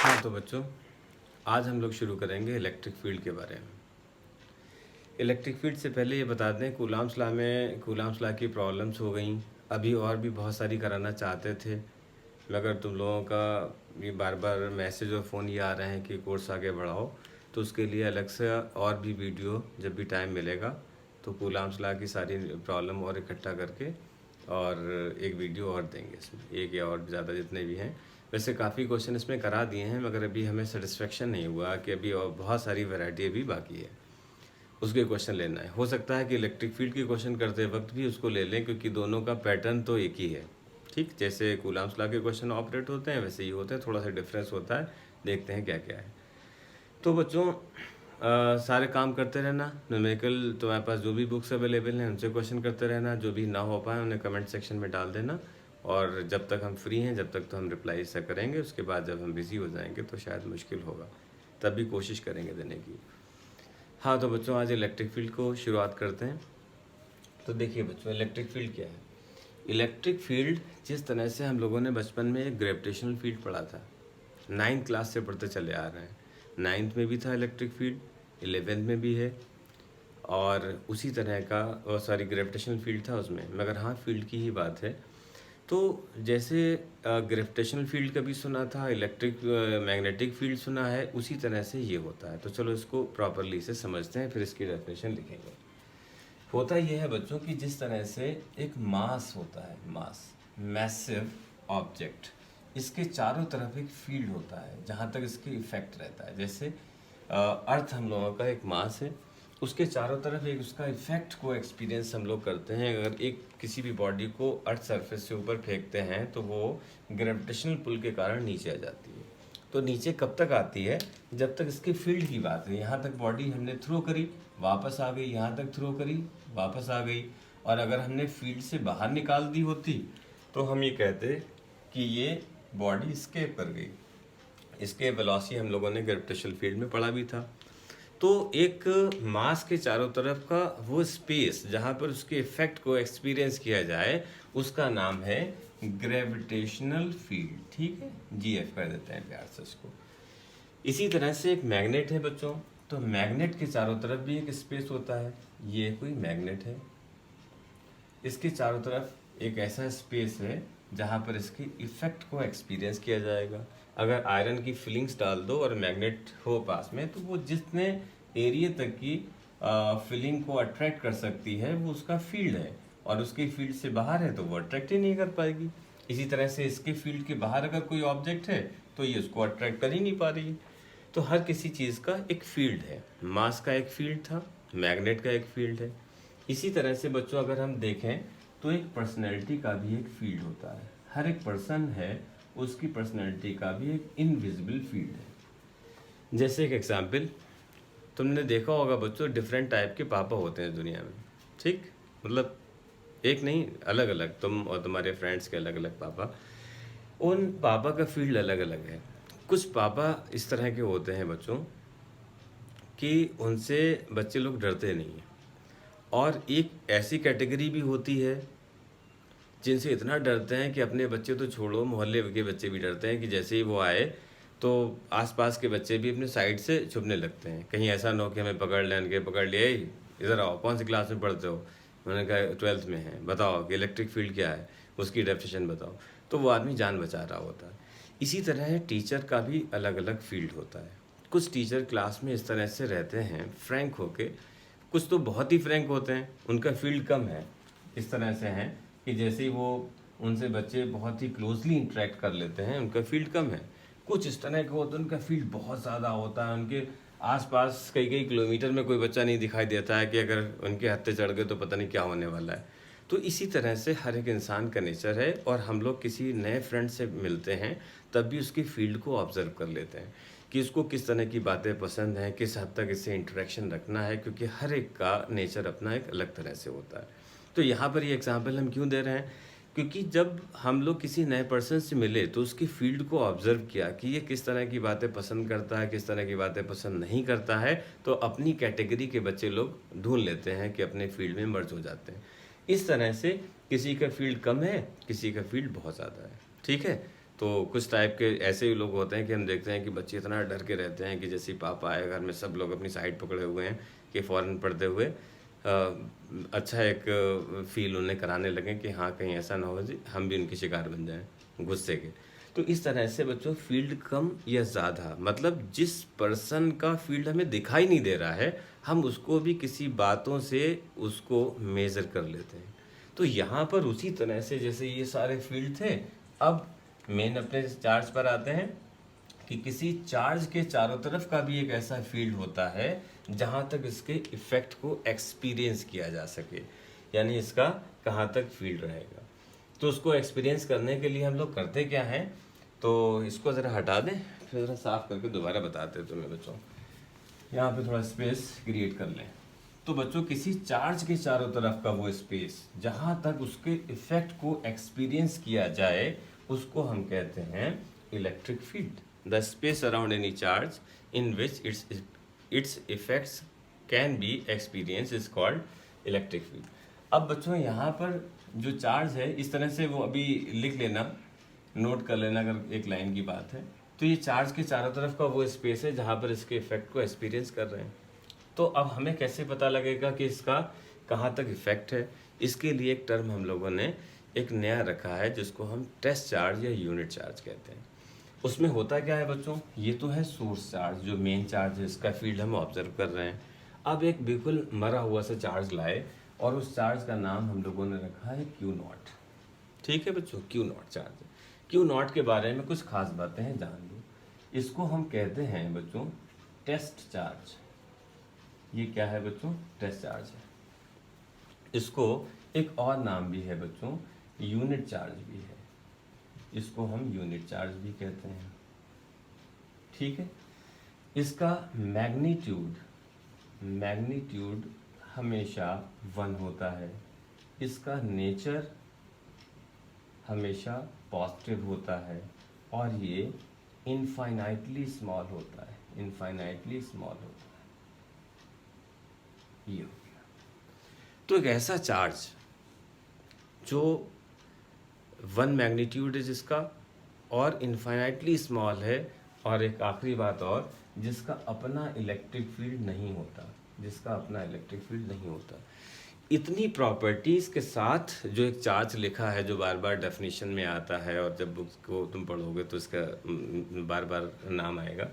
हाँ तो बच्चों, आज हम लोग शुरू करेंगे इलेक्ट्रिक फील्ड के बारे में। इलेक्ट्रिक फील्ड से पहले ये बता दें, कूलाम्स लॉ की प्रॉब्लम्स हो गई। अभी और भी बहुत सारी कराना चाहते थे, मगर तुम लोगों का ये बार बार मैसेज और फ़ोन ये आ रहे हैं कि कोर्स आगे बढ़ाओ, तो उसके लिए अलग से और भी वीडियो जब भी टाइम मिलेगा तो कूलाम्स लॉ की सारी प्रॉब्लम और इकट्ठा करके और एक वीडियो और देंगे इसमें, एक या और ज़्यादा जितने भी हैं। वैसे काफ़ी क्वेश्चन इसमें करा दिए हैं, मगर अभी हमें सेटिस्फेक्शन नहीं हुआ कि अभी और बहुत सारी वैरायटी अभी बाकी है, उसके क्वेश्चन लेना है। हो सकता है कि इलेक्ट्रिक फील्ड के क्वेश्चन करते वक्त भी उसको ले लें, क्योंकि दोनों का पैटर्न तो एक ही है। ठीक, जैसे कूलाम्स लॉ के क्वेश्चन ऑपरेट होते हैं वैसे ही होते हैं, थोड़ा सा डिफरेंस होता है। देखते हैं क्या क्या है। तो बच्चों, सारे काम करते रहना। न्यूमेरिकल तुम्हारे पास जो भी बुक्स अवेलेबल हैं उनसे क्वेश्चन करते रहना। जो भी ना हो पाए उन्हें कमेंट सेक्शन में डाल देना, और जब तक हम फ्री हैं जब तक तो हम रिप्लाई ऐसा करेंगे। उसके बाद जब हम बिज़ी हो जाएंगे तो शायद मुश्किल होगा, तब भी कोशिश करेंगे देने की। हाँ तो बच्चों, आज इलेक्ट्रिक फील्ड को शुरुआत करते हैं। तो देखिए बच्चों, इलेक्ट्रिक फील्ड क्या है। इलेक्ट्रिक फील्ड जिस तरह से हम लोगों ने बचपन में एक ग्रेविटेशनल फील्ड पढ़ा था, 9th क्लास से पढ़ते चले आ रहे हैं। 9th में भी था इलेक्ट्रिक फील्ड, 11th में भी है, और उसी तरह का सॉरी ग्रेविटेशनल फील्ड था उसमें। मगर हाँ, फील्ड की ही बात है। तो जैसे ग्रेविटेशनल फील्ड कभी सुना था, इलेक्ट्रिक मैग्नेटिक फील्ड सुना है, उसी तरह से ये होता है। तो चलो इसको प्रॉपरली से समझते हैं, फिर इसकी डेफिनेशन लिखेंगे। होता यह है बच्चों कि जिस तरह से एक मास होता है, मैसिव ऑब्जेक्ट, इसके चारों तरफ एक फील्ड होता है जहाँ तक इसके इफेक्ट रहता है। जैसे अर्थ हम लोगों का एक मास है, उसके चारों तरफ एक उसका इफेक्ट को एक्सपीरियंस हम लोग करते हैं। अगर एक किसी भी बॉडी को अर्थ सरफेस से ऊपर फेंकते हैं तो वो ग्रेविटेशनल पुल के कारण नीचे आ जाती है। तो नीचे कब तक आती है? जब तक इसके फील्ड की बात है। यहाँ तक बॉडी हमने थ्रो करी, वापस आ गई, यहाँ तक थ्रो करी, वापस आ गई। और अगर हमने फील्ड से बाहर निकाल दी होती तो हम ये कहते कि ये बॉडी स्केप कर गई। इसके वेलोसिटी हम लोगों ने ग्रेविटेशनल फील्ड में पढ़ा भी था। तो एक मास के चारों तरफ का वो स्पेस जहाँ पर उसके इफेक्ट को एक्सपीरियंस किया जाए, उसका नाम है ग्रेविटेशनल फील्ड। ठीक है, जीएफ कर देते हैं प्यार से इसको। इसी तरह से एक मैग्नेट है बच्चों, तो मैग्नेट के चारों तरफ भी एक स्पेस होता है। ये कोई मैग्नेट है, इसके चारों तरफ एक ऐसा स्पेस है जहाँ पर इसके इफेक्ट को एक्सपीरियंस किया जाएगा। अगर आयरन की फिलिंग्स डाल दो और मैग्नेट हो पास में, तो वो जितने एरिया तक की फिलिंग को अट्रैक्ट कर सकती है वो उसका फील्ड है, और उसके फील्ड से बाहर है तो वो अट्रैक्ट ही नहीं कर पाएगी। इसी तरह से इसके फील्ड के बाहर अगर कोई ऑब्जेक्ट है तो ये उसको अट्रैक्ट कर ही नहीं पा रही है। तो हर किसी चीज़ का एक फील्ड है। मास का एक फील्ड था, मैग्नेट का एक फील्ड है। इसी तरह से बच्चों, अगर हम देखें तो एक पर्सनैलिटी का भी एक फील्ड होता है। हर एक पर्सन है, उसकी पर्सनैलिटी का भी एक इनविजिबल फील्ड है। जैसे एक एग्जाम्पल, तुमने देखा होगा बच्चों, डिफरेंट टाइप के पापा होते हैं दुनिया में। ठीक, मतलब एक नहीं, अलग अलग, तुम और तुम्हारे फ्रेंड्स के अलग अलग पापा। उन पापा का फील्ड अलग अलग है। कुछ पापा इस तरह के होते हैं बच्चों कि उनसे बच्चे लोग डरते नहीं हैं, और एक ऐसी कैटेगरी भी होती है जिनसे इतना डरते हैं कि अपने बच्चे तो छोड़ो, मोहल्ले के बच्चे भी डरते हैं कि जैसे ही वो आए तो आसपास के बच्चे भी अपने साइड से छुपने लगते हैं, कहीं ऐसा ना हो कि हमें पकड़ लें। के पकड़ लिए, इधर आओ, कौन सी क्लास में पढ़ते हो? उन्होंने कहा 12th में है, बताओ कि इलेक्ट्रिक फील्ड क्या है, उसकी डेफिनेशन बताओ। तो वो आदमी जान बचा रहा होता है। इसी तरह टीचर का भी अलग अलग फील्ड होता है। कुछ टीचर क्लास में इस तरह से रहते हैं फ्रैंक होके, कुछ तो बहुत ही फ्रैंक होते हैं, उनका फील्ड कम है। इस तरह से हैं कि जैसे ही वो उनसे बच्चे बहुत ही क्लोजली इंटरेक्ट कर लेते हैं, उनका फील्ड कम है। कुछ इस तरह के होते हैं, उनका फील्ड बहुत ज़्यादा होता है। उनके आसपास कई कई किलोमीटर में कोई बच्चा नहीं दिखाई देता है कि अगर उनके हत्थे चढ़ गए तो पता नहीं क्या होने वाला है। तो इसी तरह से हर एक इंसान का नेचर है, और हम लोग किसी नए फ्रेंड से मिलते हैं तब भी उसकी फील्ड को ऑब्जर्व कर लेते हैं कि उसको किस तरह की बातें पसंद हैं, किस हद तक इससे इंटरेक्शन रखना है, क्योंकि हर एक का नेचर अपना एक अलग तरह से होता है। तो यहाँ पर ये एग्जाम्पल हम क्यों दे रहे हैं? क्योंकि जब हम लोग किसी नए पर्सन से मिले तो उसकी फील्ड को ऑब्जर्व किया कि ये किस तरह की बातें पसंद करता है, किस तरह की बातें पसंद नहीं करता है, तो अपनी कैटेगरी के बच्चे लोग ढूंढ लेते हैं कि अपने फील्ड में मर्ज हो जाते हैं। इस तरह से किसी का फील्ड कम है, किसी का फील्ड बहुत ज़्यादा है। ठीक है, तो कुछ टाइप के ऐसे भी लोग होते हैं कि हम देखते हैं कि बच्चे इतना डर के रहते हैं कि जैसे ही पापा आए घर में सब लोग अपनी साइड पकड़े हुए हैं कि फ़ौरन पढ़ते हुए अच्छा एक फील उन्हें कराने लगे कि हाँ कहीं ऐसा ना हो जी हम भी उनके शिकार बन जाएं गुस्से के। तो इस तरह से बच्चों फील्ड कम या ज़्यादा मतलब जिस पर्सन का फील्ड हमें दिखाई नहीं दे रहा है हम उसको भी किसी बातों से उसको मेज़र कर लेते हैं। तो यहाँ पर उसी तरह से जैसे ये सारे फील्ड थे, अब मेन अपने चार्ज पर आते हैं कि किसी चार्ज के चारों तरफ का भी एक ऐसा फील्ड होता है जहाँ तक इसके इफ़ेक्ट को एक्सपीरियंस किया जा सके, यानी इसका कहाँ तक फील्ड रहेगा। तो उसको एक्सपीरियंस करने के लिए हम लोग करते क्या हैं, तो इसको ज़रा हटा दें फिर ज़रा साफ़ करके दोबारा बताते हैं तुम्हें बच्चों। यहाँ पे थोड़ा स्पेस क्रिएट कर लें। तो बच्चों किसी चार्ज के चारों तरफ का वो स्पेस जहाँ तक उसके इफ़ेक्ट को एक्सपीरियंस किया जाए उसको हम कहते हैं electric field. The space around any charge in which it's effects can be experience is called electric field. अब बच्चों यहाँ पर जो चार्ज है इस तरह से वो अभी लिख लेना, नोट कर लेना अगर एक लाइन की बात है। तो ये चार्ज के चारों तरफ का वो स्पेस है जहाँ पर इसके इफेक्ट को एक्सपीरियंस कर रहे हैं। तो अब हमें कैसे पता लगेगा कि इसका कहाँ तक इफेक्ट है, इसके लिए एक टर्म हम लोगों ने एक नया रखा है जिसको हम टेस्ट चार्ज या यूनिट चार्ज कहते हैं। उसमें होता क्या है बच्चों, ये तो है सोर्स चार्ज जो मेन चार्ज है, इसका फील्ड हम ऑब्जर्व कर रहे हैं। अब एक बिल्कुल मरा हुआ सा चार्ज लाए और उस चार्ज का नाम हम लोगों ने रखा है क्यू नॉट। ठीक है बच्चों, Q not charge. Q not के बारे में कुछ खास बातें हैं, जान लो। इसको हम कहते हैं बच्चों टेस्ट चार्ज। ये क्या है बच्चों, टेस्ट चार्ज है। इसको एक और नाम भी है बच्चों, यूनिट चार्ज भी है। इसको हम यूनिट चार्ज भी कहते हैं। ठीक है, इसका मैग्नीट्यूड हमेशा 1 होता है। इसका नेचर हमेशा पॉजिटिव होता है और ये इनफाइनाइटली स्मॉल होता है। इनफाइनाइटली स्मॉल होता है, ये हो गया। तो एक ऐसा चार्ज जो 1 मैग्नीट्यूड है जिसका और इनफाइनाइटली स्मॉल है, और एक आखिरी बात और, जिसका अपना इलेक्ट्रिक फील्ड नहीं होता, जिसका अपना इलेक्ट्रिक फील्ड नहीं होता। इतनी प्रॉपर्टीज़ के साथ जो एक चार्ज लिखा है जो बार बार डेफिनेशन में आता है और जब बुक्स को तुम पढ़ोगे तो इसका बार बार नाम आएगा,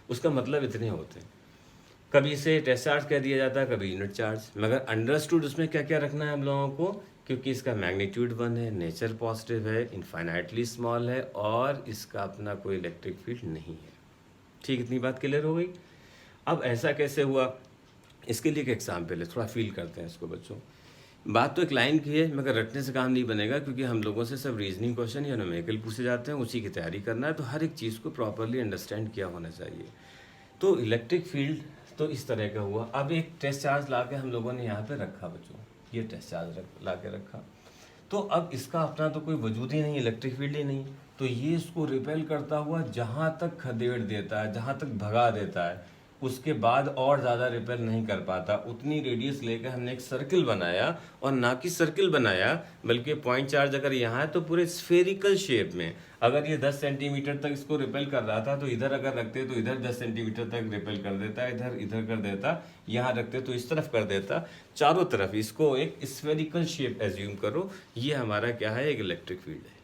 उसका मतलब इतने होते हैं। कभी इसे टेस्ट चार्ज कह दिया जाता है, कभी यूनिट चार्ज, मगर अंडरस्टूड उसमें क्या क्या रखना है हम लोगों को, क्योंकि इसका मैग्नीट्यूड 1 है, नेचर पॉजिटिव है, इनफाइनाइटली स्मॉल है और इसका अपना कोई इलेक्ट्रिक फील्ड नहीं है। ठीक, इतनी बात क्लियर हो गई। अब ऐसा कैसे हुआ, इसके लिए एक एग्जाम्पल है, थोड़ा फील करते हैं इसको बच्चों। बात तो एक लाइन की है मगर रटने से काम नहीं बनेगा, क्योंकि हम लोगों से सब रीजनिंग क्वेश्चन या न्यूमेरिकल पूछे जाते हैं, उसी की तैयारी करना है, तो हर एक चीज़ को प्रॉपरली अंडरस्टैंड किया होना चाहिए। तो इलेक्ट्रिक फील्ड तो इस तरह का हुआ। अब एक टेस्ट चार्ज ला के हम लोगों ने यहाँ पे रखा बच्चों, ये टेस्ट चार्ज ला के रखा, तो अब इसका अपना तो कोई वजूद ही नहीं, इलेक्ट्रिक फील्ड ही नहीं, तो ये इसको रिपेल करता हुआ जहाँ तक खदेड़ देता है, जहाँ तक भगा देता है, उसके बाद और ज़्यादा रिपेल नहीं कर पाता। उतनी रेडियस लेकर हमने एक सर्किल बनाया, और ना कि सर्किल बनाया बल्कि पॉइंट चार्ज अगर यहाँ है तो पूरे स्फेरिकल शेप में, अगर ये 10 सेंटीमीटर तक इसको रिपेल कर रहा था तो इधर अगर रखते तो इधर 10 सेंटीमीटर तक रिपेल कर देता, इधर कर देता, यहाँ रखते तो इस तरफ कर देता, चारों तरफ इसको एक स्फेरिकल शेप एज्यूम करो। ये हमारा क्या है, एक इलेक्ट्रिक फील्ड है।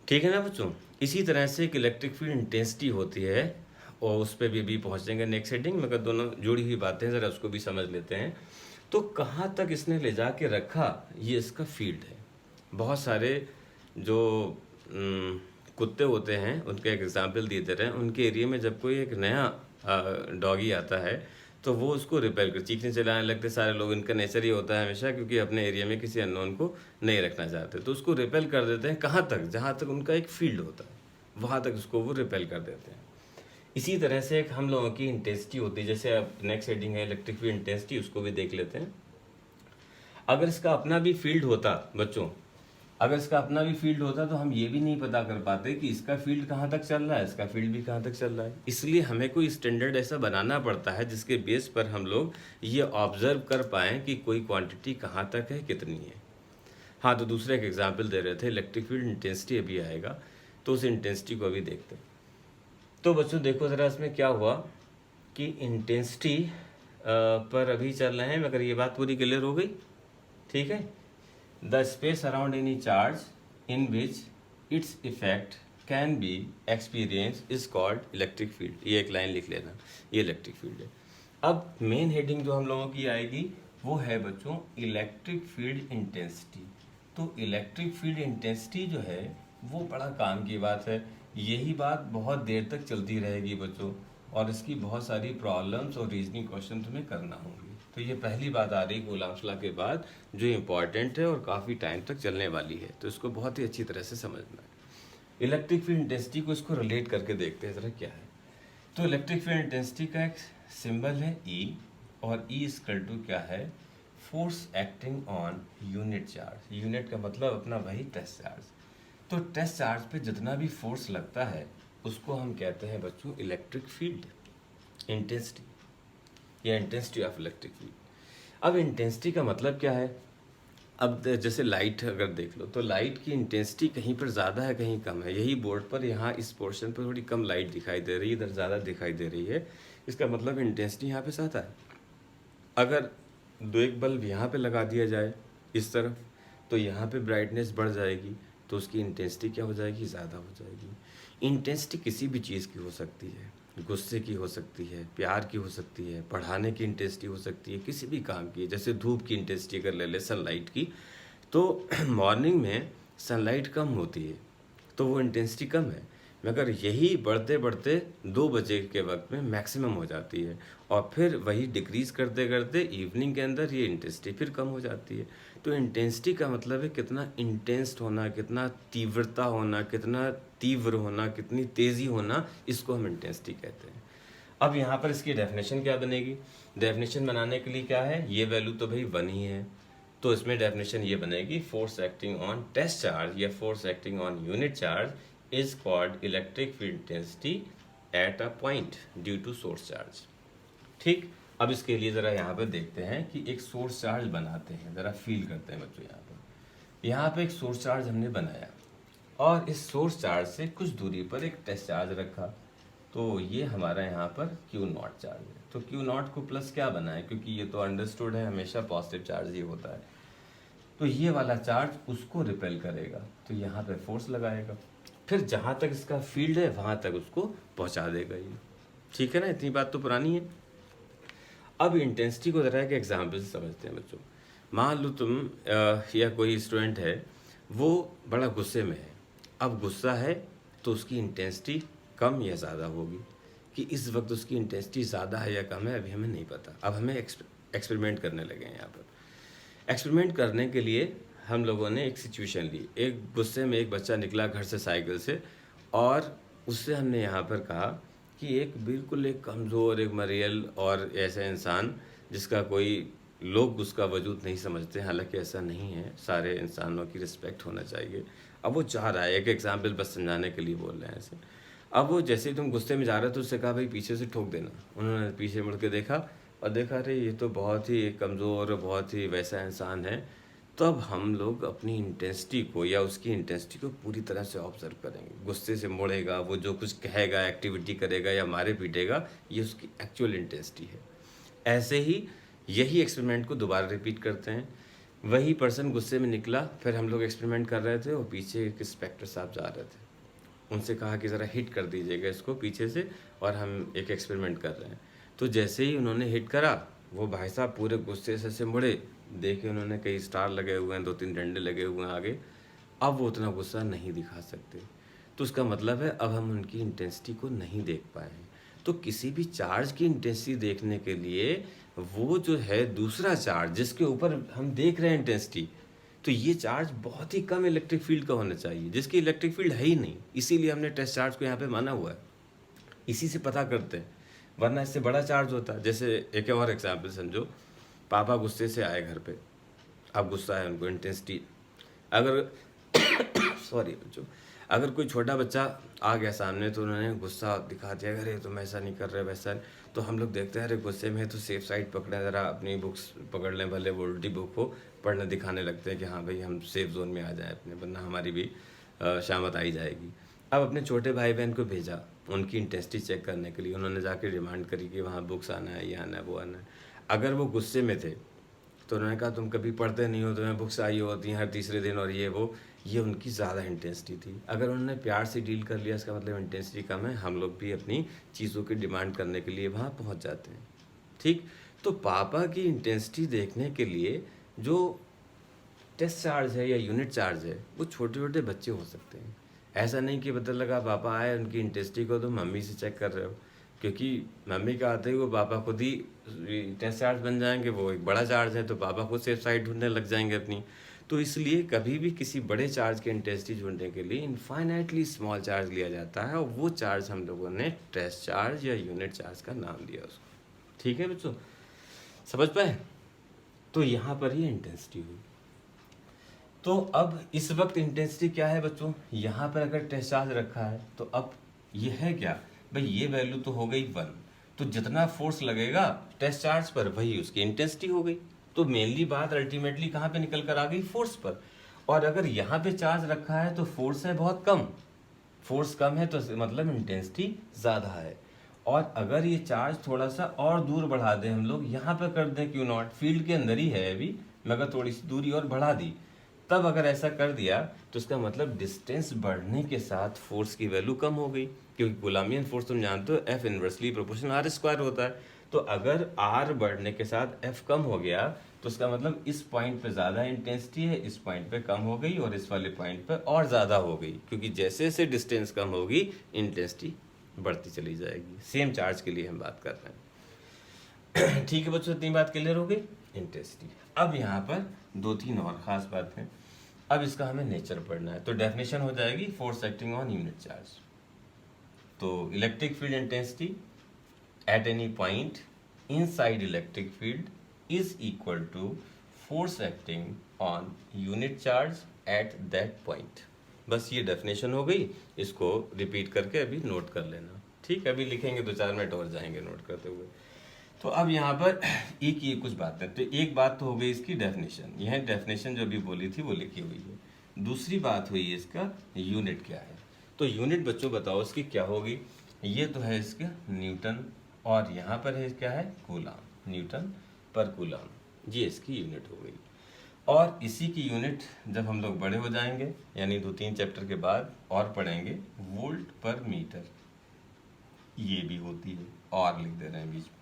ठीक है ना बच्चों। इसी तरह से एक इलेक्ट्रिक फील्ड इंटेंसिटी होती है, और उस पर भी पहुँचेंगे नेक्स्ट हेडिंग, मगर दोनों जुड़ी हुई बातें हैं, ज़रा उसको भी समझ लेते हैं। तो कहाँ तक इसने ले जा के रखा, ये इसका फील्ड है। बहुत सारे जो कुत्ते होते हैं उनके एक एग्जाम्पल देते रहे, उनके एरिया में जब कोई एक नया डॉगी आता है तो वो उसको रिपेल कर चीखने चलाने लगते सारे लोग। इनका नेचर ये होता है हमेशा, क्योंकि अपने एरिया में किसी अननोन को नहीं रखना चाहते, तो उसको रिपेल कर देते हैं। कहाँ तक, जहाँ तक उनका एक फील्ड होता है वहाँ तक उसको वो रिपेल कर देते हैं। इसी तरह से एक हम लोगों की इंटेंसिटी होती है, जैसे अब नेक्स्ट हेडिंग है इलेक्ट्रिक फील्ड इंटेंसिटी, उसको भी देख लेते हैं। अगर इसका अपना भी फील्ड होता बच्चों, अगर इसका अपना भी फील्ड होता तो हम ये भी नहीं पता कर पाते कि इसका फील्ड कहाँ तक चल रहा है, इसका फील्ड भी कहाँ तक चल रहा है। इसलिए हमें कोई स्टैंडर्ड ऐसा बनाना पड़ता है जिसके बेस पर हम लोग ये ऑब्जर्व कर पाएँ कि कोई क्वांटिटी कहाँ तक है, कितनी है। हाँ, तो दूसरा एक एग्जाम्पल दे रहे थे, इलेक्ट्रिक फील्ड इंटेंसिटी अभी आएगा। तो उस इंटेंसिटी को अभी देखते हैं। तो बच्चों देखो ज़रा इसमें क्या हुआ कि इंटेंसिटी पर अभी चल रहे हैं, मगर ये बात पूरी क्लियर हो गई, ठीक है। The space around any charge in which its effect can be experience is called electric field. ये एक लाइन लिख लेना, ये इलेक्ट्रिक फील्ड है। अब मेन हेडिंग जो हम लोगों की आएगी वो है बच्चों इलेक्ट्रिक फील्ड इंटेंसिटी। तो इलेक्ट्रिक फील्ड इंटेंसिटी जो है वो बड़ा काम की बात है। यही बात बहुत देर तक चलती रहेगी बच्चों, और इसकी बहुत सारी प्रॉब्लम्स और रीजनिंग क्वेश्चन तुम्हें करना होंगे। तो ये पहली बात आ रही कूलम्ब्स लॉ के बाद जो इम्पॉर्टेंट है और काफ़ी टाइम तक चलने वाली है, तो इसको बहुत ही अच्छी तरह से समझना है। इलेक्ट्रिक फील्ड इंटेंसिटी को इसको रिलेट करके देखते हैं ज़रा क्या है। तो इलेक्ट्रिक फील्ड इंटेंसिटी का एक सिंबल है E, और E इक्वल टू क्या है, force acting on unit charge. Unit का मतलब अपना वही टेस्ट चार्ज। तो टेस्ट चार्ज पे जितना भी फोर्स लगता है उसको हम कहते हैं बच्चों इलेक्ट्रिक फील्ड इंटेंसिटी, या इंटेंसिटी ऑफ इलेक्ट्रिक फील्ड। अब इंटेंसिटी का मतलब क्या है, अब जैसे लाइट अगर देख लो तो लाइट की इंटेंसिटी कहीं पर ज़्यादा है कहीं कम है। यही बोर्ड पर यहाँ इस पोर्शन पर थोड़ी कम लाइट दिखाई दे रही है, इधर ज़्यादा दिखाई दे रही है, इसका मतलब इंटेंसिटी यहाँ पे ज़्यादा है। अगर दो एक बल्ब यहाँ पे लगा दिया जाए इस तरफ, तो यहाँ पे ब्राइटनेस बढ़ जाएगी, तो उसकी इंटेंसिटी क्या हो जाएगी, ज़्यादा हो जाएगी। इंटेंसिटी किसी भी चीज़ की हो सकती है, गुस्से की हो सकती है, प्यार की हो सकती है, पढ़ाने की इंटेंसिटी हो सकती है, किसी भी काम की। जैसे धूप की इंटेंसिटी अगर ले ले सनलाइट की, तो मॉर्निंग में सनलाइट कम होती है तो वो इंटेंसिटी कम है, मगर यही बढ़ते बढ़ते 2 बजे के वक्त में मैक्सिमम हो जाती है, और फिर वही डिक्रीज़ करते करते इवनिंग के अंदर ये इंटेंसिटी फिर कम हो जाती है। तो इंटेंसिटी का मतलब है कितना इंटेंस होना, कितना तीव्रता होना, कितना तीव्र होना, कितनी तेज़ी होना, इसको हम इंटेंसिटी कहते हैं। अब यहाँ पर इसकी डेफिनेशन क्या बनेगी, डेफिनेशन बनाने के लिए क्या है, ये वैल्यू तो भाई 1 ही है, तो इसमें डेफिनेशन ये बनेगी, force acting on test charge या force acting on unit charge is called electric field intensity at a point due to source charge. ठीक, अब इसके लिए ज़रा यहाँ पर देखते हैं कि एक सोर्स चार्ज बनाते हैं, ज़रा फील करते हैं बच्चों। यहाँ पे एक सोर्स चार्ज हमने बनाया, और इस सोर्स चार्ज से कुछ दूरी पर एक टेस्ट चार्ज रखा, तो ये हमारा यहाँ पर Q0 चार्ज है। तो Q0 को प्लस क्या बना है, क्योंकि ये तो अंडरस्टूड है हमेशा पॉजिटिव चार्ज ही होता है। तो ये वाला चार्ज उसको रिपेल करेगा, तो यहाँ पे फोर्स लगाएगा, फिर जहाँ तक इसका फील्ड है वहाँ तक उसको पहुँचा देगा ये। ठीक है ना, इतनी बात तो पुरानी है। अब इंटेंसिटी को ज़रा एक एग्जाम्पल से समझते हैं बच्चों। मान लो तुम या कोई स्टूडेंट है, वो बड़ा गुस्से में है। अब गुस्सा है तो उसकी इंटेंसिटी कम या ज़्यादा होगी, कि इस वक्त उसकी इंटेंसिटी ज़्यादा है या कम है अभी हमें नहीं पता। अब हमें एक्सपेरिमेंट करने लगे हैं। यहाँ पर एक्सपेरिमेंट करने के लिए हम लोगों ने एक सिचुएशन ली। एक गुस्से में एक बच्चा निकला घर से साइकिल से, और उससे हमने यहाँ पर कहा कि एक बिल्कुल एक कमज़ोर, एक मरियल और ऐसा इंसान जिसका कोई लोग उसका वजूद नहीं समझते, हालांकि ऐसा नहीं है, सारे इंसानों की रिस्पेक्ट होना चाहिए। अब वो चाह रहा है, एक एग्जाम्पल बस समझाने के लिए बोल रहे हैं ऐसे। अब वो जैसे ही तुम गुस्से में जा रहे हो तो उससे कहा भाई पीछे से ठोक देना। उन्होंने पीछे मुड़ के देखा और देखा अरे ये तो बहुत ही कमज़ोर, बहुत ही वैसा इंसान है। तो अब हम लोग अपनी इंटेंसिटी को या उसकी इंटेंसिटी को पूरी तरह से ऑब्जर्व करेंगे। गुस्से से मुड़ेगा, वो जो कुछ कहेगा, एक्टिविटी करेगा या मारे पीटेगा, ये उसकी एक्चुअल इंटेंसिटी है। ऐसे ही यही एक्सपेरिमेंट को दोबारा रिपीट करते हैं। वही पर्सन गुस्से में निकला, फिर हम लोग एक्सपेरिमेंट कर रहे थे और पीछे एक इंस्पेक्टर साहब जा रहे थे। उनसे कहा कि ज़रा हिट कर दीजिएगा इसको पीछे से, और हम एक एक्सपेरिमेंट कर रहे हैं। तो जैसे ही उन्होंने हिट करा, वो भाई साहब पूरे गुस्से से मुड़े, देखे उन्होंने कई स्टार लगे हुए हैं, 2-3 डंडे लगे हुए हैं आगे। अब वो उतना गुस्सा नहीं दिखा सकते, तो उसका मतलब है अब हम उनकी इंटेंसिटी को नहीं देख पाए हैं। तो किसी भी चार्ज की इंटेंसिटी देखने के लिए वो जो है दूसरा चार्ज जिसके ऊपर हम देख रहे हैं इंटेंसिटी, तो ये चार्ज बहुत ही कम इलेक्ट्रिक फील्ड का होना चाहिए, जिसकी इलेक्ट्रिक फील्ड है ही नहीं। इसीलिए हमने टेस्ट चार्ज को यहाँ पे माना हुआ है, इसी से पता करते हैं, वरना इससे बड़ा चार्ज होता है। जैसे एक और एग्जाम्पल समझो, पापा गुस्से से आए घर पे, अब गुस्सा है उनको, इंटेंसिटी अगर सॉरी बच्चों, अगर कोई छोटा बच्चा आ गया सामने तो उन्होंने गुस्सा दिखा दिया, अरे तुम ऐसा नहीं कर रहे वैसा नहीं, तो हम लोग देखते हैं अरे गुस्से में है तो सेफ साइड पकड़ें, ज़रा अपनी बुक्स पकड़ लें, भले वो उल्टी बुक हो, पढ़ने दिखाने लगते हैं कि हाँ भाई हम सेफ जोन में आ जाएं अपने, वरना हमारी भी शामत आई जाएगी। अब अपने छोटे भाई बहन को भेजा उनकी इंटेंसिटी चेक करने के लिए, उन्होंने जाके डिमांड करी कि वहाँ बुक्स आना है, ये आना है, वो आना है। अगर वो गुस्से में थे तो उन्होंने कहा तुम कभी पढ़ते नहीं हो, तुम्हें बुक्स आई होती हैं हर तीसरे दिन और ये वो, ये उनकी ज़्यादा इंटेंसिटी थी। अगर उन्होंने प्यार से डील कर लिया, इसका मतलब इंटेंसिटी कम है, हम लोग भी अपनी चीज़ों की डिमांड करने के लिए वहाँ पहुँच जाते हैं। ठीक, तो पापा की इंटेंसिटी देखने के लिए जो टेस्ट चार्ज है या यूनिट चार्ज है वो छोटे छोटे बच्चे हो सकते हैं। ऐसा नहीं कि पता लगा पापा आए उनकी इंटेंसिटी को तो मम्मी से चेक कर रहे हो, क्योंकि मम्मी का आते ही वो पापा खुद ही टेस्ट चार्ज बन जाएंगे, वो एक बड़ा चार्ज है तो पापा खुद सेफ साइड ढूंढने लग जाएंगे अपनी। तो इसलिए कभी भी किसी बड़े चार्ज की इंटेंसिटी ढूंढने के लिए इनफाइनाइटली स्मॉल चार्ज लिया जाता है, और वो चार्ज हम लोगों ने टेस्ट चार्ज या यूनिट चार्ज का नाम दिया उसको। ठीक है बच्चों, समझ पाए? तो यहाँ पर ही इंटेंसिटी हुई। तो अब इस वक्त इंटेंसिटी क्या है बच्चों, यहाँ पर अगर टेस्ट चार्ज रखा है तो अब ये है क्या भाई, ये वैल्यू तो हो गई 1, तो जितना फोर्स लगेगा टेस्ट चार्ज पर वही उसकी इंटेंसिटी हो गई। तो मेनली बात अल्टीमेटली कहाँ पे निकल कर आ गई, फोर्स पर। और अगर यहाँ पे चार्ज रखा है तो फोर्स है बहुत कम, फोर्स कम है तो मतलब इंटेंसिटी ज़्यादा है। और अगर ये चार्ज थोड़ा सा और दूर बढ़ा दें हम लोग, यहाँ पे कर दें क्यू नॉट, फील्ड के अंदर ही है अभी, मगर थोड़ी सी दूरी और बढ़ा दी, तब अगर ऐसा कर दिया तो इसका मतलब डिस्टेंस बढ़ने के साथ फोर्स की वैल्यू कम हो गई, क्योंकि गुलामियन फोर्स तुम जानते हो F inversely proportional r square होता है। तो अगर R बढ़ने के साथ F कम हो गया तो इसका मतलब इस पॉइंट पे ज़्यादा इंटेंसिटी है, इस पॉइंट पे कम हो गई, और इस वाले पॉइंट पे और ज़्यादा हो गई, क्योंकि जैसे जैसे डिस्टेंस कम होगी इंटेंसिटी बढ़ती चली जाएगी। सेम चार्ज के लिए हम बात कर रहे हैं। ठीक है बच्चों, इतनी बात क्लियर हो गई इंटेंसिटी। अब यहाँ पर 2-3 और ख़ास बात है। अब इसका हमें नेचर पढ़ना है, तो डेफिनेशन हो जाएगी force acting on unit charge. तो electric field intensity at any point inside electric field is equal to force acting on unit charge at that point. बस ये डेफिनेशन हो गई, इसको रिपीट करके अभी नोट कर लेना। ठीक है, अभी लिखेंगे 2-4 मिनट और जाएंगे नोट करते हुए। तो अब यहाँ पर एक ये कुछ बात है, तो एक बात तो हो गई इसकी डेफिनेशन, यह डेफिनेशन जो अभी बोली थी वो लिखी हुई है। दूसरी बात हुई है इसका यूनिट क्या है। तो यूनिट बच्चों बताओ इसकी क्या होगी, ये तो है इसका न्यूटन, और यहाँ पर है क्या है कूलाम, न्यूटन पर कूलाम, ये इसकी यूनिट हो गई। और इसी की यूनिट जब हम लोग बड़े हो जाएंगे, यानी 2-3 चैप्टर के बाद और पढ़ेंगे, वोल्ट पर मीटर, ये भी होती है, और लिख दे रहे हैं बीच में।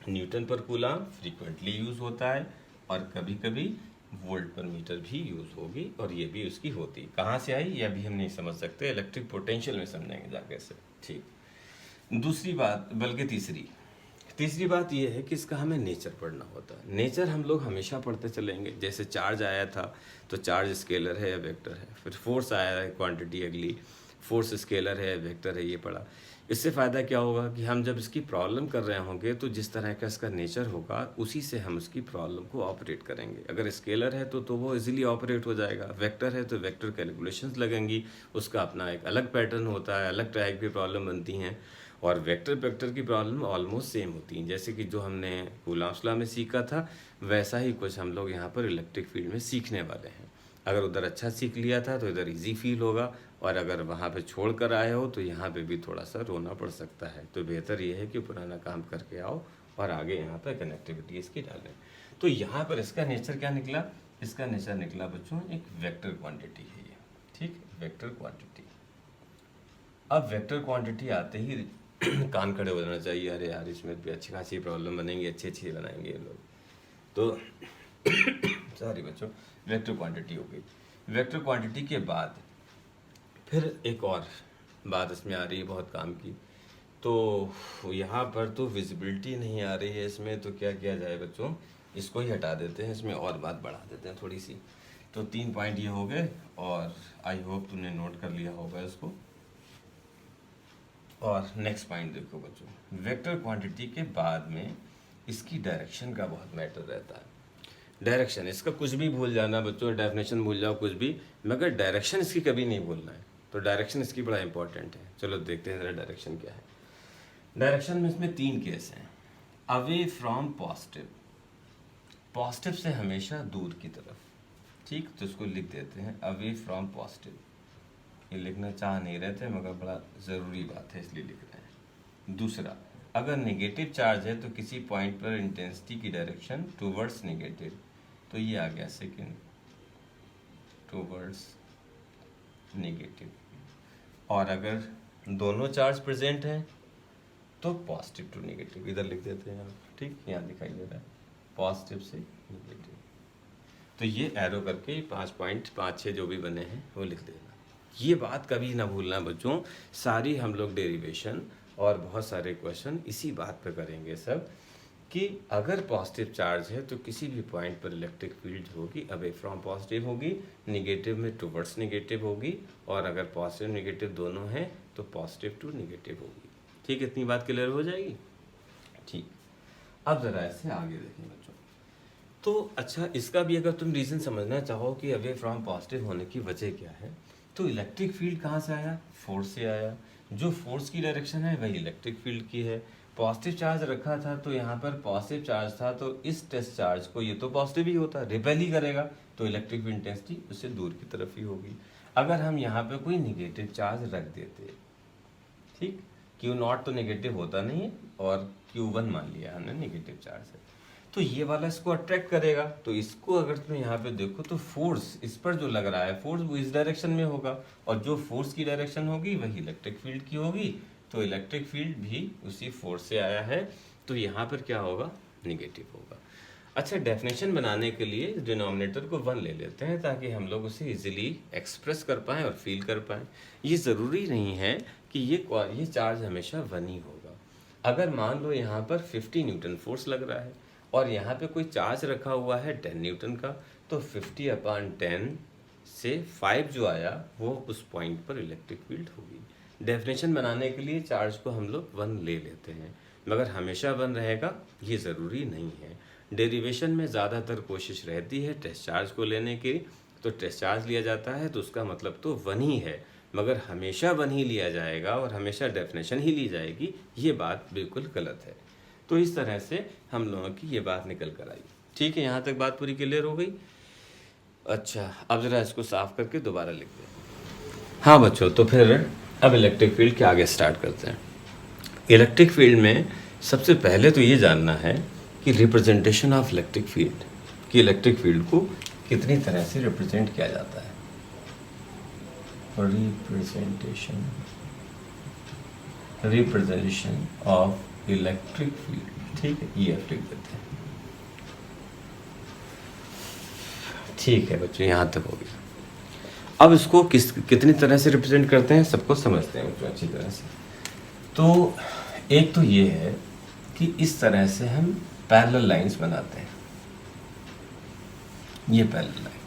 न्यूटन पर कूलाम फ्रीक्वेंटली यूज होता है, और कभी कभी वोल्ट पर मीटर भी यूज होगी, और ये भी उसकी होती। कहाँ से आई ये अभी हम नहीं समझ सकते, इलेक्ट्रिक पोटेंशियल में समझेंगे जाके से। ठीक, दूसरी बात, बल्कि तीसरी बात ये है कि इसका हमें नेचर पढ़ना होता है। नेचर हम लोग हमेशा पढ़ते चलेंगे, जैसे चार्ज आया था तो चार्ज स्केलर है या वेक्टर है, फिर फोर्स आया है क्वांटिटी अगली, फोर्स स्केलर है या वेक्टर है, ये पढ़ा। इससे फ़ायदा क्या होगा कि हम जब इसकी प्रॉब्लम कर रहे होंगे तो जिस तरह का इसका नेचर होगा उसी से हम उसकी प्रॉब्लम को ऑपरेट करेंगे। अगर स्केलर है तो वो इजीली ऑपरेट हो जाएगा, वेक्टर है तो वेक्टर कैलकुलेशंस लगेंगी, उसका अपना एक अलग पैटर्न होता है, अलग टाइप की प्रॉब्लम बनती हैं। और वेक्टर की प्रॉब्लम ऑलमोस्ट सेम होती हैं, जैसे कि जो हमने कूलॉम्स लॉ में सीखा था वैसा ही कुछ हम लोग यहाँ पर इलेक्ट्रिक फील्ड में सीखने वाले हैं। अगर उधर अच्छा सीख लिया था तो इधर इजी फील होगा, और अगर वहाँ पे छोड़ कर आए हो तो यहाँ पे भी थोड़ा सा रोना पड़ सकता है। तो बेहतर ये है कि पुराना काम करके आओ और आगे यहाँ पर कनेक्टिविटी इसकी डालें। तो यहाँ पर इसका नेचर क्या निकला, इसका नेचर निकला बच्चों एक वेक्टर क्वांटिटी है ये। ठीक, वेक्टर क्वांटिटी। अब वेक्टर क्वांटिटी आते ही कान खड़े हो जाना चाहिए, अरे यार इसमें भी अच्छी खासी प्रॉब्लम बनेंगी, अच्छी बनाएंगे ये लोग। तो सॉरी बच्चों, वेक्टर क्वांटिटी हो गई। वेक्टर क्वांटिटी के बाद फिर एक और बात इसमें आ रही है बहुत काम की, तो यहाँ पर तो विजिबिलिटी नहीं आ रही है इसमें, तो क्या किया जाए बच्चों, इसको ही हटा देते हैं, इसमें और बात बढ़ा देते हैं थोड़ी सी। तो 3 पॉइंट ये हो गए, और आई होप तुमने नोट कर लिया होगा इसको। और नेक्स्ट पॉइंट देखो बच्चों, वेक्टर क्वांटिटी के बाद में इसकी डायरेक्शन का बहुत मैटर रहता है। डायरेक्शन, इसका कुछ भी भूल जाना बच्चों, डेफिनेशन भूल जाओ कुछ भी, मगर डायरेक्शन इसकी कभी नहीं भूलना है। तो डायरेक्शन इसकी बड़ा इंपॉर्टेंट है। चलो देखते हैं ज़रा डायरेक्शन क्या है। डायरेक्शन में इसमें 3 केस हैं। अवे फ्रॉम पॉजिटिव, पॉजिटिव से हमेशा दूर की तरफ। ठीक, तो इसको लिख देते हैं अवे फ्रॉम पॉजिटिव। ये लिखना चाह नहीं रहे थे मगर बड़ा ज़रूरी बात है इसलिए लिख रहे हैं। दूसरा, अगर नेगेटिव चार्ज है तो किसी पॉइंट पर इंटेंसिटी की डायरेक्शन टूवर्ड्स नेगेटिव, तो ये आ गया सेकंड, टूवर्ड्स नेगेटिव। और अगर दोनों चार्ज प्रेजेंट हैं तो पॉजिटिव टू नेगेटिव, इधर लिख देते हैं यहाँ, ठीक, यहाँ दिखाई दे रहा है पॉजिटिव से नेगेटिव। तो ये एरो करके 5 पॉइंट 5-6 जो भी बने हैं वो लिख देना। ये बात कभी ना भूलना बच्चों, सारी हम लोग डेरिवेशन और बहुत सारे क्वेश्चन इसी बात पर करेंगे सब, कि अगर पॉजिटिव चार्ज है तो किसी भी पॉइंट पर इलेक्ट्रिक फील्ड होगी अवे फ्रॉम पॉजिटिव होगी, नेगेटिव में टुवर्ड्स नेगेटिव होगी, और अगर पॉजिटिव नेगेटिव दोनों हैं तो पॉजिटिव टू नेगेटिव होगी। ठीक, इतनी बात क्लियर हो जाएगी। ठीक, अब ज़रा ऐसे आगे देखें बच्चों। तो अच्छा, इसका भी अगर तुम रीज़न समझना चाहो कि अवे फ्रॉम पॉजिटिव होने की वजह क्या है, तो इलेक्ट्रिक फील्ड कहाँ से आया, फोर्स से आया। जो फोर्स की डायरेक्शन है वही इलेक्ट्रिक फील्ड की है। पॉजिटिव चार्ज रखा था तो यहाँ पर पॉजिटिव चार्ज था, तो इस टेस्ट चार्ज को, ये तो पॉजिटिव ही होता, रिपेल ही करेगा, तो इलेक्ट्रिक फील्ड इंटेंसिटी उससे दूर की तरफ ही होगी। अगर हम यहाँ पे कोई निगेटिव चार्ज रख देते, ठीक, Q0 तो नेगेटिव होता नहीं है और Q1 मान लिया हमने नेगेटिव चार्ज है, तो ये वाला इसको अट्रैक्ट करेगा। तो इसको अगर तुम यहाँ पे देखो तो फोर्स इस पर जो लग रहा है, फोर्स वो इस डायरेक्शन में होगा, और जो फोर्स की डायरेक्शन होगी वही इलेक्ट्रिक फील्ड की होगी, तो इलेक्ट्रिक फील्ड भी उसी फोर्स से आया है, तो यहाँ पर क्या होगा, निगेटिव होगा। अच्छा, डेफिनेशन बनाने के लिए डिनोमिनेटर को 1 ले लेते हैं ताकि हम लोग उसे इजीली एक्सप्रेस कर पाएँ और फील कर पाएँ। ये ज़रूरी नहीं है कि ये चार्ज हमेशा 1 ही होगा। अगर मान लो यहाँ पर 50 न्यूटन फोर्स लग रहा है और यहाँ पे कोई चार्ज रखा हुआ है 10 न्यूटन का, तो 50/10 से 5 जो आया वो उस पॉइंट पर इलेक्ट्रिक फील्ड होगी। डेफिनेशन बनाने के लिए चार्ज को हम लोग 1 ले लेते हैं, मगर हमेशा 1 रहेगा ये ज़रूरी नहीं है। डेरिवेशन में ज़्यादातर कोशिश रहती है टेस्ट चार्ज को लेने की, तो टेस्ट चार्ज लिया जाता है तो उसका मतलब तो 1 ही है, मगर हमेशा 1 ही लिया जाएगा और हमेशा डेफिनेशन ही ली जाएगी, ये बात बिल्कुल गलत है। तो इस तरह से हम लोगों की ये बात निकल कर आई। ठीक है, यहाँ तक बात पूरी क्लियर हो गई। अच्छा, अब ज़रा इसको साफ करके दोबारा लिख दें। हाँ बच्चों, तो फिर अब इलेक्ट्रिक फील्ड के आगे स्टार्ट करते हैं। इलेक्ट्रिक फील्ड में सबसे पहले तो ये जानना है कि रिप्रेजेंटेशन ऑफ इलेक्ट्रिक फील्ड, कि इलेक्ट्रिक फील्ड को कितनी तरह से रिप्रेजेंट किया जाता है। रिप्रेजेंटेशन ऑफ इलेक्ट्रिक फील्ड, ठीक है, EF लिख देते हैं। ठीक है बच्चों, यहाँ तक हो गया। अब इसको कितनी तरह से रिप्रेजेंट करते हैं सबको समझते हैं बच्चों अच्छी तरह से। तो एक तो ये है कि इस तरह से हम पैरेलल लाइंस बनाते हैं। ये पैरेलल लाइन,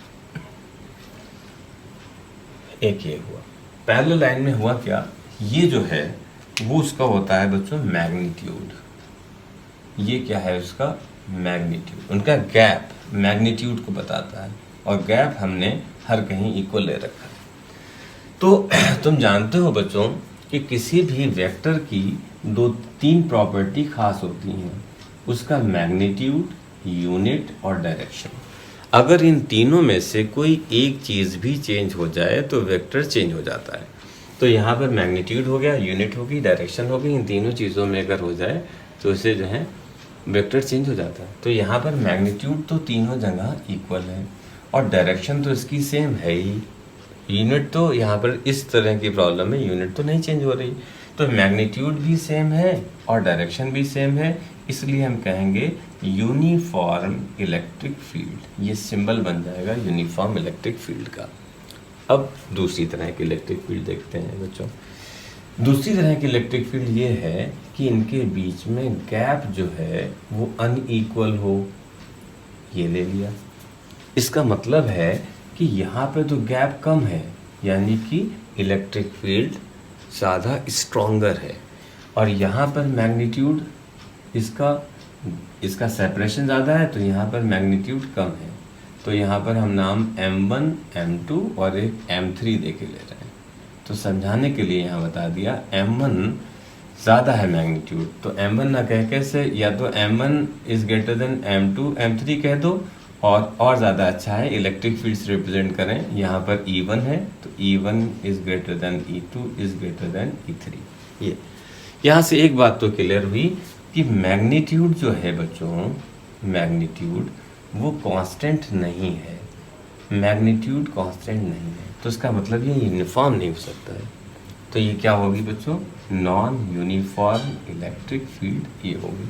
एक ये हुआ। पैरेलल लाइन में हुआ क्या, ये जो है वो उसका होता है बच्चों मैग्नीट्यूड। ये क्या है उसका मैग्नीट्यूड, उनका गैप मैग्नीट्यूड को बताता है, और गैप हमने हर कहीं इक्वल ले रखा है। तो तुम जानते हो बच्चों कि किसी भी वेक्टर की 2-3 प्रॉपर्टी खास होती हैं, उसका मैग्नीट्यूड, यूनिट और डायरेक्शन। अगर इन तीनों में से कोई एक चीज़ भी चेंज हो जाए तो वेक्टर चेंज हो जाता है। तो यहाँ पर मैग्नीट्यूड हो गया, यूनिट होगी, डायरेक्शन होगी, इन तीनों चीज़ों में अगर हो जाए तो इसे जो है वेक्टर चेंज हो जाता है। तो यहाँ पर मैग्नीट्यूड तो तीनों जगह इक्वल है और डायरेक्शन तो इसकी सेम है ही। यूनिट तो यहाँ पर इस तरह की प्रॉब्लम है, यूनिट तो नहीं चेंज हो रही, तो मैग्नीट्यूड भी सेम है और डायरेक्शन भी सेम है, इसलिए हम कहेंगे यूनिफॉर्म इलेक्ट्रिक फील्ड। ये सिंबल बन जाएगा यूनिफॉर्म इलेक्ट्रिक फील्ड का। अब दूसरी तरह की इलेक्ट्रिक फील्ड देखते हैं बच्चों। दूसरी तरह की इलेक्ट्रिक फील्ड ये है कि इनके बीच में गैप जो है वो अनइक्वल हो। ये ले लिया, इसका मतलब है कि यहाँ पे तो गैप कम है, यानी कि इलेक्ट्रिक फील्ड ज़्यादा स्ट्रॉन्गर है, और यहाँ पर मैग्नीट्यूड इसका सेपरेशन ज़्यादा है, तो यहाँ पर मैग्नीट्यूड कम है। तो यहाँ पर हम नाम M1, M2 और एक M3 दे के ले रहे हैं। तो समझाने के लिए यहाँ बता दिया M1 ज़्यादा है मैग्नीट्यूड, तो M1 ना कह के से या तो M1 is greater than M2, M3 कह दो, और ज़्यादा अच्छा है इलेक्ट्रिक फील्ड से रिप्रेजेंट करें। यहाँ पर E1 है तो E1 is greater than E2 is greater than E3। ये यहाँ से एक बात तो क्लियर हुई कि मैग्नीट्यूड जो है बच्चों, मैग्नीट्यूड वो कांस्टेंट नहीं है। मैग्नीट्यूड कांस्टेंट नहीं है तो इसका मतलब ये यूनिफॉर्म नहीं हो सकता है। तो ये क्या होगी बच्चों, नॉन यूनिफॉर्म इलेक्ट्रिक फील्ड ये होगी।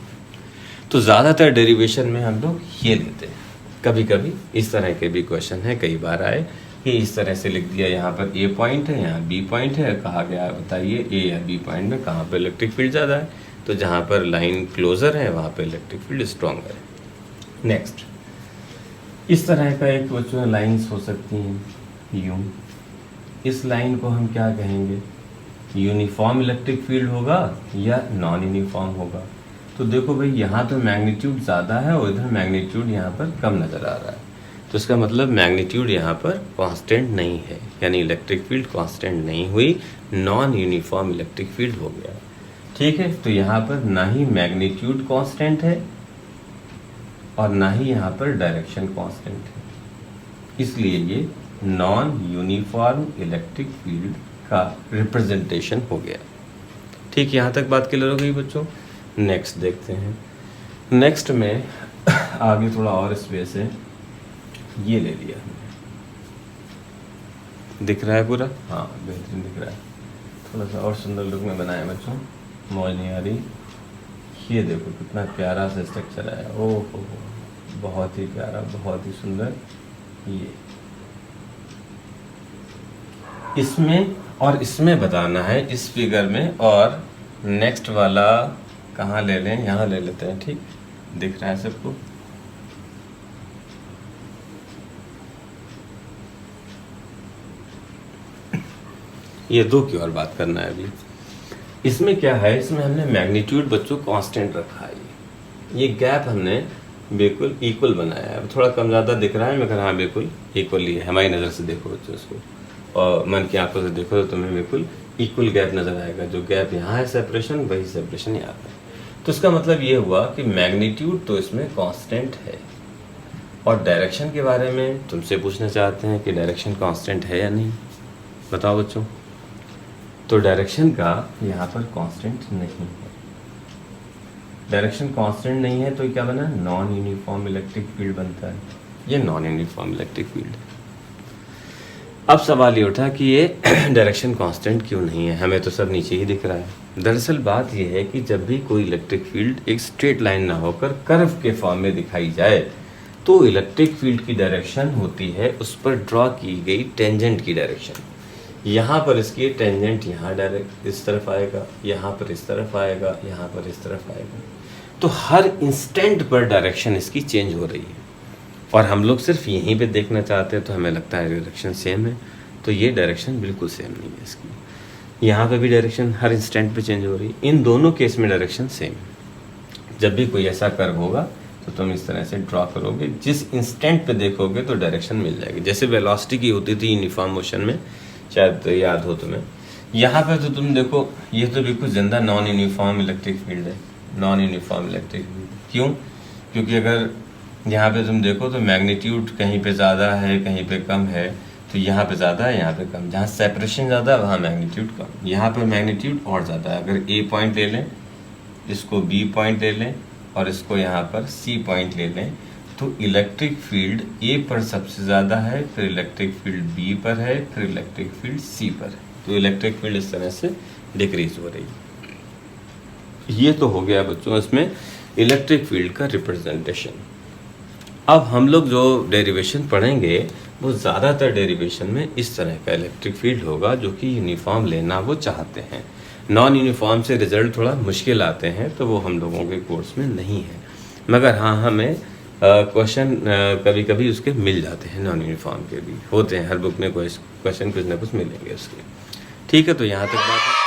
तो ज़्यादातर डेरिवेशन में हम लोग ये लेते हैं। कभी कभी इस तरह के भी क्वेश्चन है, कई बार आए कि इस तरह से लिख दिया, यहाँ पर ए पॉइंट है, यहाँ बी पॉइंट है, कहा गया बताइए ए या बी पॉइंट में कहाँ पर इलेक्ट्रिक फील्ड ज़्यादा है। तो जहाँ पर लाइन क्लोजर है वहाँ पर इलेक्ट्रिक फील्ड स्ट्रॉन्गर है। नेक्स्ट, इस तरह का एक बच्चों लाइन्स हो सकती हैं यूँ। इस लाइन को हम क्या कहेंगे, यूनिफॉर्म इलेक्ट्रिक फील्ड होगा या नॉन यूनिफॉर्म होगा। तो देखो भाई यहाँ तो मैग्नीट्यूड ज़्यादा है और इधर मैग्नीट्यूड यहाँ पर कम नज़र आ रहा है। तो इसका मतलब मैग्नीट्यूड यहाँ पर कांस्टेंट नहीं है, यानी इलेक्ट्रिक फील्ड कांस्टेंट नहीं हुई, नॉन यूनिफॉर्म इलेक्ट्रिक फील्ड हो गया। ठीक है, तो यहाँ पर ना ही मैग्नीट्यूड कांस्टेंट है और ना ही यहाँ पर डायरेक्शन कांस्टेंट है, इसलिए ये नॉन यूनिफॉर्म इलेक्ट्रिक फील्ड का रिप्रेजेंटेशन हो गया। ठीक, यहाँ तक बात क्लियर हो गई बच्चों। नेक्स्ट देखते हैं। नेक्स्ट में आगे थोड़ा और स्पेस है, ये ले लिया हमने, दिख रहा है पूरा, हाँ बेहतरीन दिख रहा है। थोड़ा सा और सुंदर लुक में बनाया बच्चों, मौज नहीं आ रही। ये देखो कितना प्यारा सा स्ट्रक्चर है, ओहो बहुत ही प्यारा, बहुत ही सुंदर। ये इसमें और इसमें बताना है इस फिगर में, और नेक्स्ट वाला कहाँ ले लें, यहाँ ले लेते हैं। ठीक, दिख रहा है सबको। ये दो की और बात करना है अभी। इसमें क्या है, इसमें हमने मैग्नीट्यूड बच्चों कांस्टेंट रखा है। ये गैप हमने बिल्कुल इक्वल बनाया है। थोड़ा कम ज़्यादा दिख रहा है मगर हाँ बिल्कुल इक्वल ही है। हमारी नज़र से देखो बच्चों इसको, और मन की आंखों से देखो तो तुम्हें बिल्कुल इक्वल गैप नज़र आएगा। जो गैप यहाँ है सेपरेशन, वही सेपरेशन यहाँ पर। तो इसका मतलब ये हुआ कि मैग्नीट्यूड तो इसमें कांस्टेंट है। और डायरेक्शन के बारे में तुमसे पूछना चाहते हैं कि डायरेक्शन कांस्टेंट है या नहीं, बताओ बच्चों। तो डायरेक्शन का यहाँ पर कांस्टेंट नहीं है। डायरेक्शन कांस्टेंट नहीं है तो क्या बना, नॉन यूनिफॉर्म इलेक्ट्रिक फील्ड बनता है। ये नॉन यूनिफॉर्म इलेक्ट्रिक फील्ड है। अब सवाल ये उठा कि ये डायरेक्शन कांस्टेंट क्यों नहीं है, हमें तो सब नीचे ही दिख रहा है। दरअसल बात यह है कि जब भी कोई इलेक्ट्रिक फील्ड एक स्ट्रेट लाइन ना होकर कर्व के फॉर्म में दिखाई जाए तो इलेक्ट्रिक फील्ड की डायरेक्शन होती है उस पर ड्रॉ की गई टेंजेंट की डायरेक्शन। यहाँ पर इसकी टेंजेंट यहाँ डायरेक्ट इस तरफ आएगा, यहाँ पर इस तरफ आएगा, यहाँ पर इस तरफ आएगा। तो हर इंस्टेंट पर डायरेक्शन इसकी चेंज हो रही है और हम लोग सिर्फ यहीं पे देखना चाहते हैं तो हमें लगता है डायरेक्शन सेम है। तो ये डायरेक्शन बिल्कुल सेम नहीं है इसकी। यहाँ पे भी डायरेक्शन हर इंस्टेंट पे चेंज हो रही है। इन दोनों केस में डायरेक्शन सेम है। जब भी कोई ऐसा कर्व होगा तो तुम इस तरह से ड्रॉ करोगे, जिस इंस्टेंट पे देखोगे तो डायरेक्शन मिल जाएगी। जैसे वेलोसिटी की होती थी यूनिफॉर्म मोशन में, शायद तो याद हो तुम्हें। यहाँ पे तो तुम देखो ये तो बिल्कुल जिंदा नॉन यूनिफॉर्म इलेक्ट्रिक फील्ड है। नॉन यूनिफॉर्म इलेक्ट्रिक फील्ड क्यों, क्योंकि अगर यहाँ पे तुम देखो तो मैग्नीट्यूड कहीं पे ज़्यादा है कहीं पे कम है। तो यहाँ पे ज़्यादा है यहाँ पे कम, जहाँ सेपरेशन ज़्यादा है वहाँ मैग्नीट्यूड कम। यहाँ पर मैग्नीट्यूड और ज़्यादा है। अगर ए पॉइंट ले लें, इसको बी पॉइंट ले लें और इसको यहाँ पर सी पॉइंट ले लें तो इलेक्ट्रिक फील्ड ए पर सबसे ज़्यादा है, फिर इलेक्ट्रिक फील्ड बी पर है, फिर इलेक्ट्रिक फील्ड सी पर है। तो इलेक्ट्रिक फील्ड इस तरह से डिक्रीज हो रही है। ये तो हो गया बच्चों इसमें इलेक्ट्रिक फील्ड का रिप्रेजेंटेशन। अब हम लोग जो डेरिवेशन पढ़ेंगे वो ज़्यादातर डेरिवेशन में इस तरह का इलेक्ट्रिक फील्ड होगा जो कि यूनिफॉर्म लेना वो चाहते हैं। नॉन यूनिफॉर्म से रिजल्ट थोड़ा मुश्किल आते हैं तो वो हम लोगों के कोर्स में नहीं है, मगर हाँ हमें क्वेश्चन कभी कभी उसके मिल जाते हैं। नॉन यूनिफॉर्म के भी होते हैं, हर बुक में क्वेश्चन कुछ ना कुछ मिलेंगे उसके। ठीक है, तो यहाँ तक बात है।